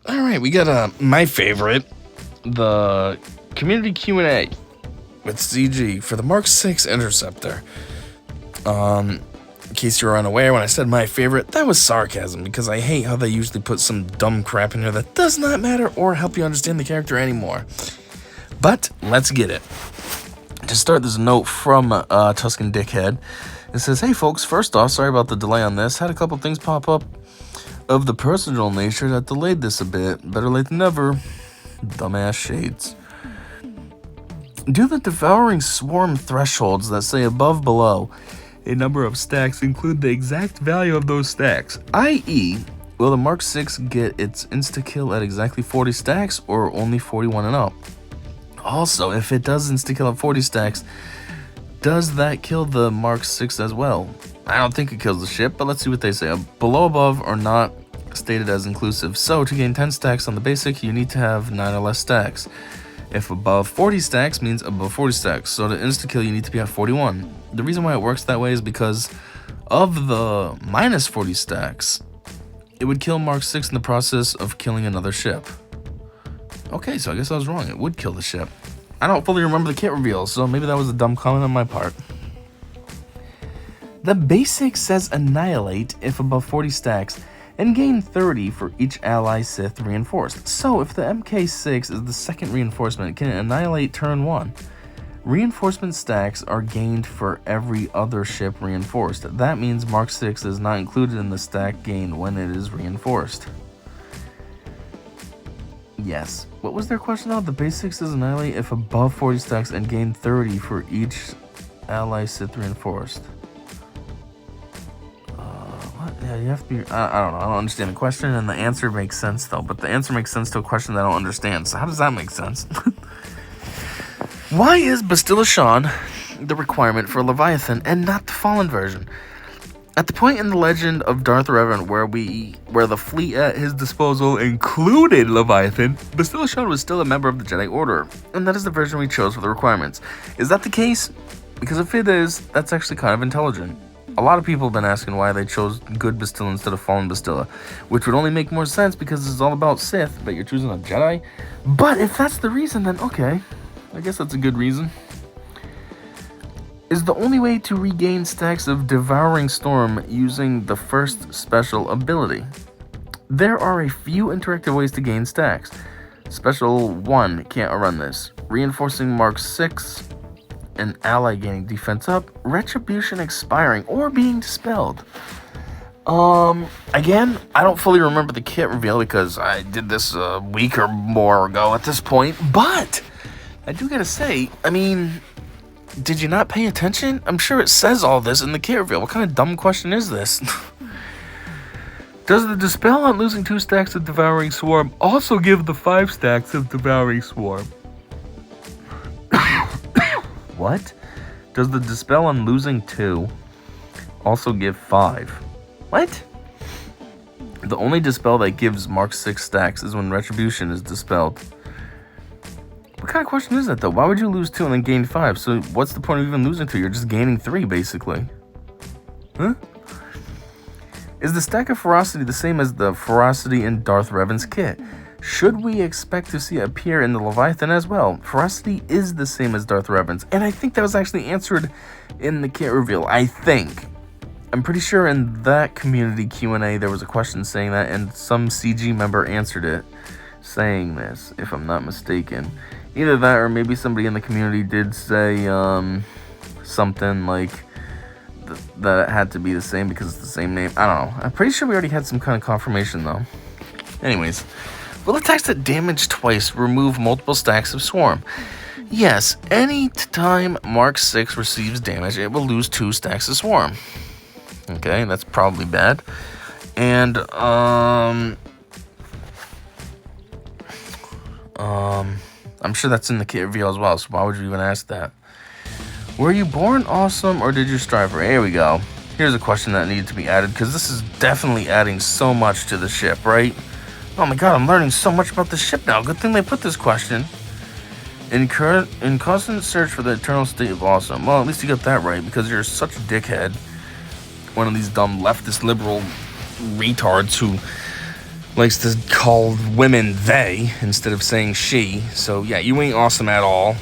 All right, we got my favorite, the community Q&A with CG for the Mark VI Interceptor. In case you're unaware, when I said my favorite, that was sarcasm, because I hate how they usually put some dumb crap in here that does not matter or help you understand the character anymore. But let's get it. To start, there's a note from Tusken Dickhead. It says, "Hey folks, first off, sorry about the delay on this. Had a couple things pop up of the personal nature that delayed this a bit. Better late than never. Dumbass shades. Do the devouring swarm thresholds that say above, below, a number of stacks include the exact value of those stacks? I.e., will the Mark VI get its insta-kill at exactly 40 stacks or only 41 and up? Also, if it does insta-kill at 40 stacks, does that kill the Mark VI as well? I don't think it kills the ship, but let's see what they say. Below, above are not stated as inclusive. So, to gain 10 stacks on the basic, you need to have 9 or less stacks. If above 40 stacks means above 40 stacks. So to insta-kill, you need to be at 41. The reason why it works that way is because of the minus 40 stacks, it would kill Mark VI in the process of killing another ship. Okay, so I guess I was wrong. It would kill the ship. I don't fully remember the kit reveal, so maybe that was a dumb comment on my part. The basic says annihilate if above 40 stacks, and gain 30 for each ally Sith reinforced. So if the MK6 is the second reinforcement, it can annihilate turn 1. Reinforcement stacks are gained for every other ship reinforced. That means Mark VI is not included in the stack gained when it is reinforced. Yes. What was their question now? The basic says annihilate if above 40 stacks and gain 30 for each ally Sith reinforced. Yeah, you have to be... I don't know. I don't understand the question, and the answer makes sense, though. But the answer makes sense to a question that I don't understand. So how does that make sense? Why is Bastilla Shan the requirement for Leviathan and not the Fallen version? At the point in the legend of Darth Revan where the fleet at his disposal included Leviathan, Bastilla Shan was still a member of the Jedi Order, and that is the version we chose for the requirements. Is that the case? Because if it is, that's actually kind of intelligent. A lot of people have been asking why they chose good Bastilla instead of Fallen Bastilla, which would only make more sense because it's all about Sith, but you're choosing a Jedi. But if that's the reason, then okay. I guess that's a good reason. Is the only way to regain stacks of Devouring Storm using the first special ability? There are a few interactive ways to gain stacks. Special 1 can't outrun this. Reinforcing Mark 6... an ally gaining defense up, retribution expiring, or being dispelled. Again, I don't fully remember the kit reveal because I did this a week or more ago at this point, but I do gotta say, I mean, did you not pay attention? I'm sure it says all this in the kit reveal. What kind of dumb question is this? Does the dispel on losing 2 stacks of Devouring Swarm also give the 5 stacks of Devouring Swarm? What? Does the dispel on losing 2 also give 5? What? The only dispel that gives Mark 6 stacks is when Retribution is dispelled. What kind of question is that, though? Why would you lose 2 and then gain 5? So what's the point of even losing 2? You're just gaining 3, basically. Huh? Is the stack of Ferocity the same as the Ferocity in Darth Revan's kit? Should we expect to see it appear in the Leviathan as well? Ferocity is the same as Darth Revan's, and I think that was actually answered in the kit reveal. I think. I'm pretty sure in that community Q&A there was a question saying that, and some CG member answered it saying this, if I'm not mistaken. Either that or maybe somebody in the community did say something like that it had to be the same because it's the same name. I don't know. I'm pretty sure we already had some kind of confirmation though. Anyways. Will attacks that damage twice remove multiple stacks of Swarm? Yes, any time Mark 6 receives damage, it will lose 2 stacks of Swarm. Okay, that's probably bad. And, I'm sure that's in the kit reveal as well, so why would you even ask that? Were you born awesome, or did you strive for it? Here we go. Here's a question that needed to be added, because this is definitely adding so much to the ship, right? Oh my god, I'm learning so much about the ship now. Good thing they put this question. In constant search for the eternal state of awesome. Well, at least you got that right, because you're such a dickhead. One of these dumb leftist liberal retards who likes to call women they instead of saying she. So yeah, you ain't awesome at all.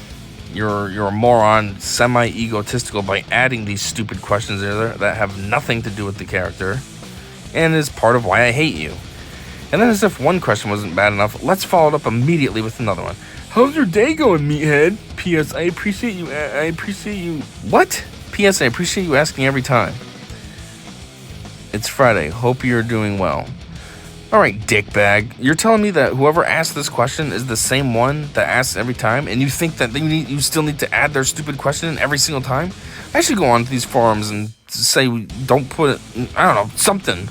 You're a moron, semi-egotistical by adding these stupid questions there that have nothing to do with the character, and is part of why I hate you. And then, as if one question wasn't bad enough, let's follow it up immediately with another one. How's your day going, meathead? P.S. I appreciate you. What? P.S. I appreciate you asking every time. It's Friday. Hope you're doing well. Alright, dickbag. You're telling me that whoever asked this question is the same one that asks every time, and you think that you still need to add their stupid question in every single time? I should go on to these forums and say don't put it, I don't know, something.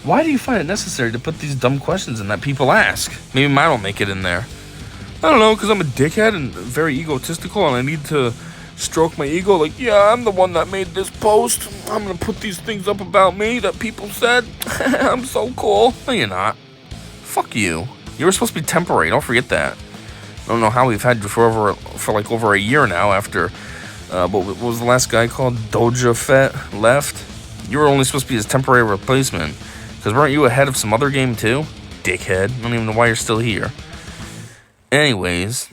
Why do you find it necessary to put these dumb questions in that people ask? Maybe mine will make it in there. I don't know, because I'm a dickhead and very egotistical, and I need to stroke my ego like, yeah, I'm the one that made this post. I'm going to put these things up about me that people said. I'm so cool. No, you're not. Fuck you. You were supposed to be temporary. Don't forget that. I don't know how we've had you for over a year now after, what was the last guy called? Doja Fett left? You were only supposed to be his temporary replacement. Because weren't you ahead of some other game too? Dickhead. I don't even know why you're still here. Anyways,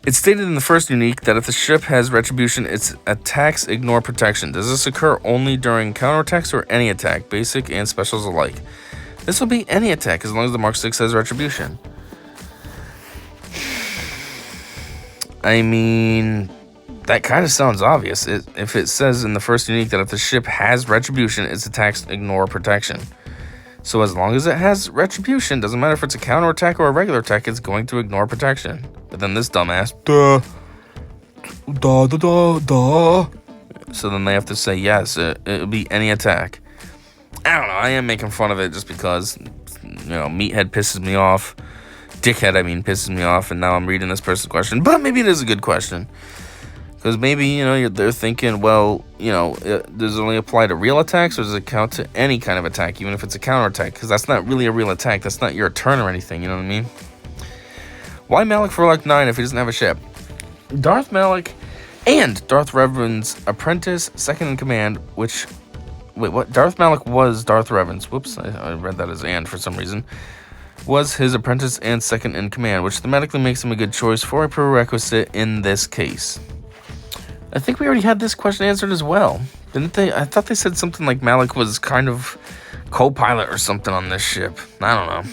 it's stated in the first unique that if the ship has retribution, its attacks ignore protection. Does this occur only during counterattacks or any attack, basic and specials alike? This will be any attack as long as the Mark 6 has retribution. I mean, that kind of sounds obvious. If it says in the first unique that if the ship has retribution, its attacks ignore protection. So as long as it has retribution, doesn't matter if it's a counterattack or a regular attack, it's going to ignore protection. But then this dumbass, so then they have to say yes, it'll be any attack. I don't know, I am making fun of it just because, meathead pisses me off. Dickhead, pisses me off, and now I'm reading this person's question. But maybe it is a good question. Because maybe, they're thinking, well, does it only apply to real attacks, or does it count to any kind of attack, even if it's a counterattack? Because that's not really a real attack. That's not your turn or anything, you know what I mean? Why Malak for Luck 9 if he doesn't have a ship? Darth Malak and Darth Revan's apprentice, second in command, which... Wait, what? Darth Malak was Darth Revan's. Whoops, I read that as and for some reason. Was his apprentice and second in command, which thematically makes him a good choice for a prerequisite in this case. I think we already had this question answered as well. Didn't they? I thought they said something like Malak was kind of co-pilot or something on this ship. I don't know.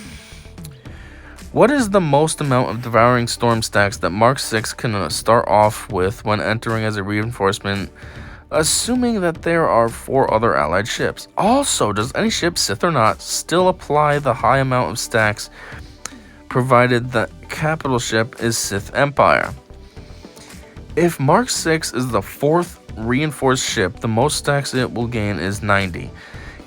What is the most amount of Devouring Storm stacks that Mark 6 can start off with when entering as a reinforcement, assuming that there are 4 other allied ships? Also, does any ship, Sith or not, still apply the high amount of stacks provided the capital ship is Sith Empire? If Mark 6 is the 4th reinforced ship, the most stacks it will gain is 90.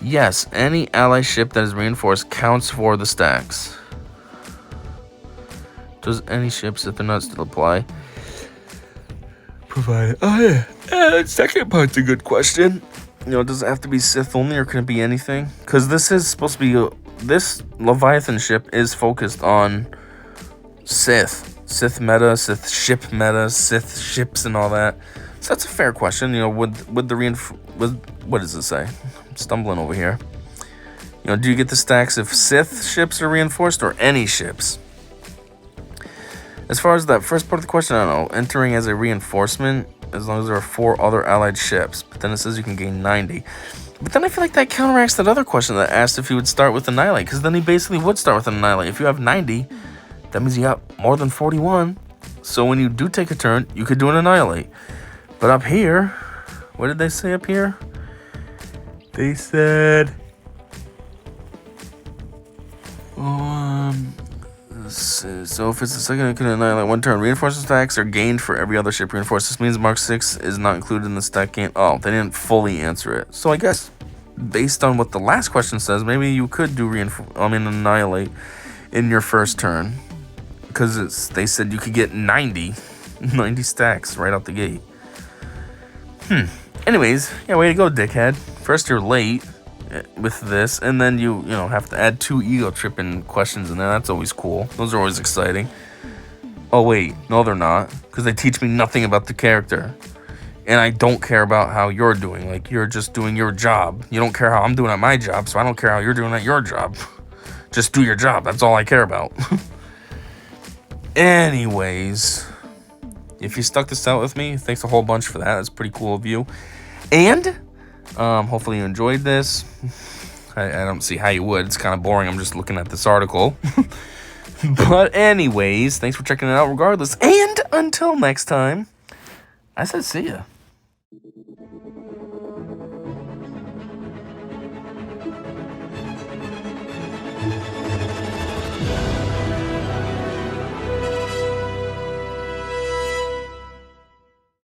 Yes, any ally ship that is reinforced counts for the stacks. Does any ship, Sith or not, still apply? Provided. Oh yeah. That second part's a good question. Does it have to be Sith only, or can it be anything? Because this is supposed to be... This Leviathan ship is focused on Sith. Sith meta, Sith ship meta, Sith ships and all that. So that's a fair question. What does it say? I'm stumbling over here. Do you get the stacks if Sith ships are reinforced or any ships? As far as that first part of the question, I don't know. Entering as a reinforcement, as long as there are 4 other allied ships. But then it says you can gain 90. But then I feel like that counteracts that other question that asked if he would start with Annihilate. Because then he basically would start with Annihilate. If you have 90... that means you got more than 41. So when you do take a turn, you could do an Annihilate. But up here, what did they say up here? They said... So if it's the second, it can annihilate 1 turn. Reinforcement stacks are gained for every other ship reinforced. This means Mark 6 is not included in the stack gain. Oh, they didn't fully answer it. So I guess, based on what the last question says, maybe you could do Annihilate in your first turn. Because they said you could get 90 stacks right out the gate. Anyways, yeah, way to go, dickhead. First, you're late with this, and then you have to add 2 ego-tripping questions in there. That's always cool. Those are always exciting. Oh, wait. No, they're not. Because they teach me nothing about the character. And I don't care about how you're doing. Like, you're just doing your job. You don't care how I'm doing at my job, so I don't care how you're doing at your job. Just do your job. That's all I care about. Anyways, if you stuck this out with me, thanks a whole bunch for that. That's pretty cool of you. And hopefully you enjoyed this. I don't see how you would. It's kind of boring. I'm just looking at this article. But anyways, thanks for checking it out regardless. And until next time, I said see ya.